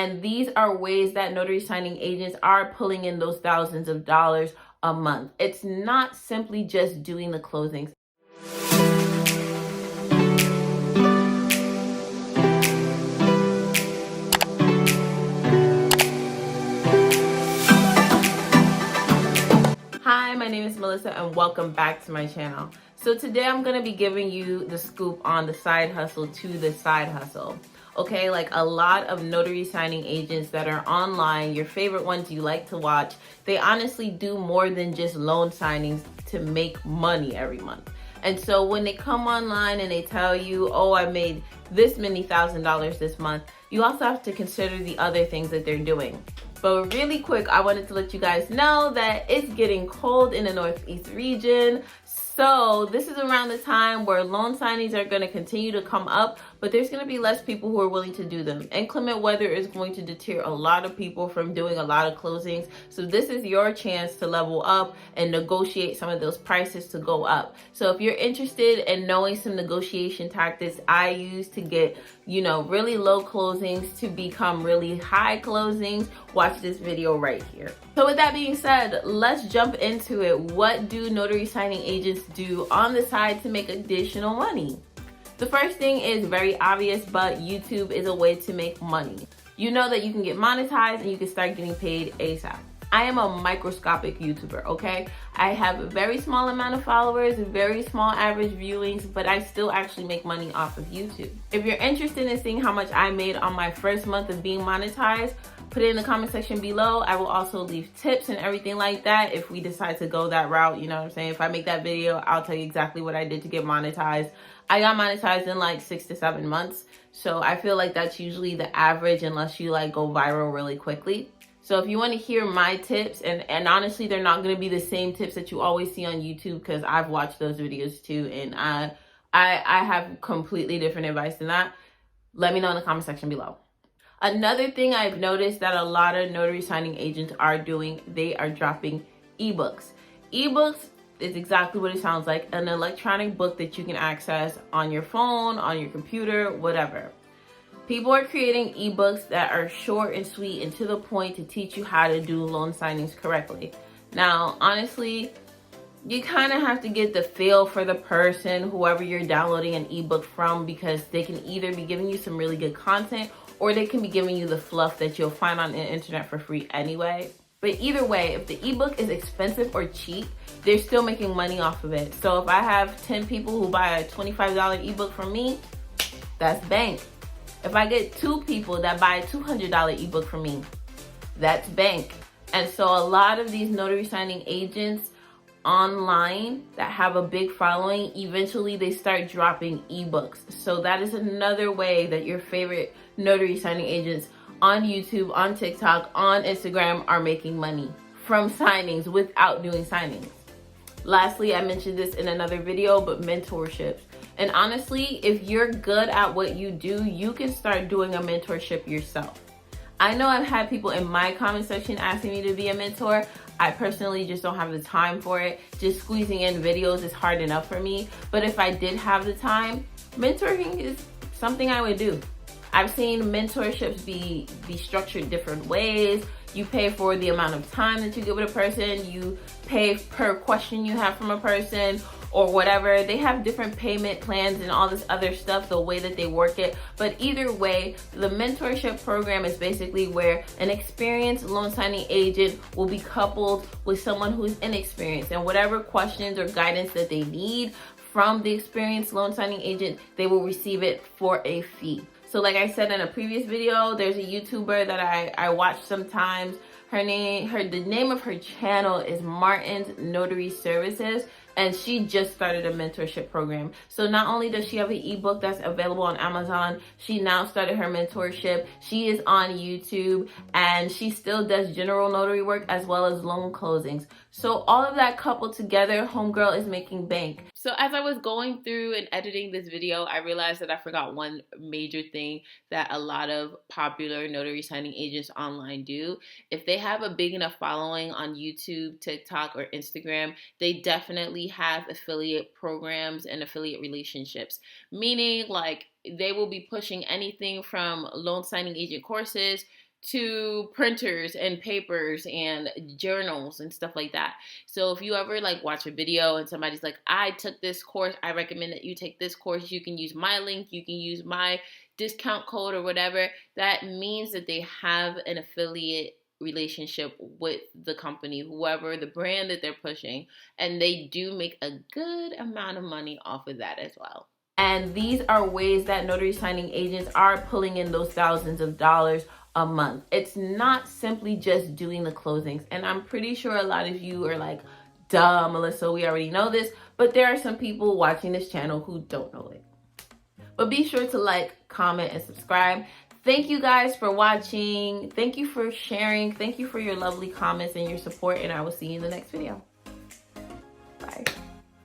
And these are ways that notary signing agents are pulling in those thousands of dollars a month. It's not simply just doing the closings. Hi, my name is Melissa and welcome back to my channel. So today I'm going to be giving you the scoop on the side hustle to the side hustle. Okay, like a lot of notary signing agents that are online, your favorite ones you like to watch, they honestly do more than just loan signings to make money every month. And so when they come online and they tell you, oh, I made this many $1,000s this month, you also have to consider the other things that they're doing. But really quick, I wanted to let you guys know that it's getting cold in the Northeast region. So this is around the time where loan signings are going to continue to come up, but there's going to be less people who are willing to do them. Inclement weather is going to deter a lot of people from doing a lot of closings. So this is your chance to level up and negotiate some of those prices to go up. So if you're interested in knowing some negotiation tactics I use to get, really low closings to become really high closings, watch this video right here. So with that being said, let's jump into it. What do notary signing agents do on the side to make additional money? The first thing is very obvious, but YouTube is a way to make money. You know that you can get monetized and you can start getting paid ASAP. I am a microscopic YouTuber, okay? I have a very small amount of followers, very small average viewings, but I still actually make money off of YouTube. If you're interested in seeing how much I made on my first month of being monetized, put it in the comment section below. I will also leave tips and everything like that if we decide to go that route, you know what I'm saying? If I make that video, I'll tell you exactly what I did to get monetized. I got monetized in like 6 to 7 months. So I feel like that's usually the average unless you like go viral really quickly. So if you want to hear my tips, and honestly, they're not going to be the same tips that you always see on YouTube because I've watched those videos too, and I have completely different advice than that. Let me know in the comment section below. Another thing I've noticed that a lot of notary signing agents are doing, they are dropping ebooks. Ebooks is exactly what it sounds like, an electronic book that you can access on your phone, on your computer, whatever. People are creating ebooks that are short and sweet and to the point to teach you how to do loan signings correctly. Now, honestly, you kind of have to get the feel for the person, whoever you're downloading an ebook from, because they can either be giving you some really good content or they can be giving you the fluff that you'll find on the internet for free anyway. But either way, if the ebook is expensive or cheap, they're still making money off of it. So if I have 10 people who buy a $25 ebook from me, that's bank. If I get 2 people that buy a $200 ebook from me, that's bank. And so a lot of these notary signing agents online that have a big following, eventually they start dropping ebooks. So that is another way that your favorite notary signing agents on YouTube, on TikTok, on Instagram are making money from signings without doing signings. Lastly, I mentioned this in another video, but mentorships. And honestly, if you're good at what you do, you can start doing a mentorship yourself. I know I've had people in my comment section asking me to be a mentor. I personally just don't have the time for it. Just squeezing in videos is hard enough for me. But if I did have the time, mentoring is something I would do. I've seen mentorships be structured different ways. You pay for the amount of time that you give with a person. You pay per question you have from a person or whatever. They have different payment plans and all this other stuff, the way that they work it. But either way, the mentorship program is basically where an experienced loan signing agent will be coupled with someone who's inexperienced, and whatever questions or guidance that they need from the experienced loan signing agent, they will receive it for a fee. So like I said in a previous video, there's a YouTuber that I watch sometimes. The name of her channel is Martin's Notary Services, and she just started a mentorship program. So not only does she have an ebook that's available on Amazon, she now started her mentorship. She is on YouTube, and she still does general notary work as well as loan closings. So all of that coupled together, homegirl is making bank. So as I was going through and editing this video, I realized that I forgot one major thing that a lot of popular notary signing agents online do. If they have a big enough following on YouTube, TikTok, or Instagram, they definitely have affiliate programs and affiliate relationships. Meaning, like, they will be pushing anything from loan signing agent courses to printers and papers and journals and stuff like that. So if you ever like watch a video and somebody's like, I took this course, I recommend that you take this course, you can use my link, you can use my discount code or whatever, that means that they have an affiliate relationship with the company, whoever the brand that they're pushing, and they do make a good amount of money off of that as well. And these are ways that notary signing agents are pulling in those thousands of dollars a month. It's not simply just doing the closings. And I'm pretty sure a lot of you are like, duh, Melissa, we already know this. But there are some people watching this channel who don't know it. But be sure to like, comment, and subscribe. Thank you guys for watching. Thank you for sharing. Thank you for your lovely comments and your support. And I will see you in the next video. Bye.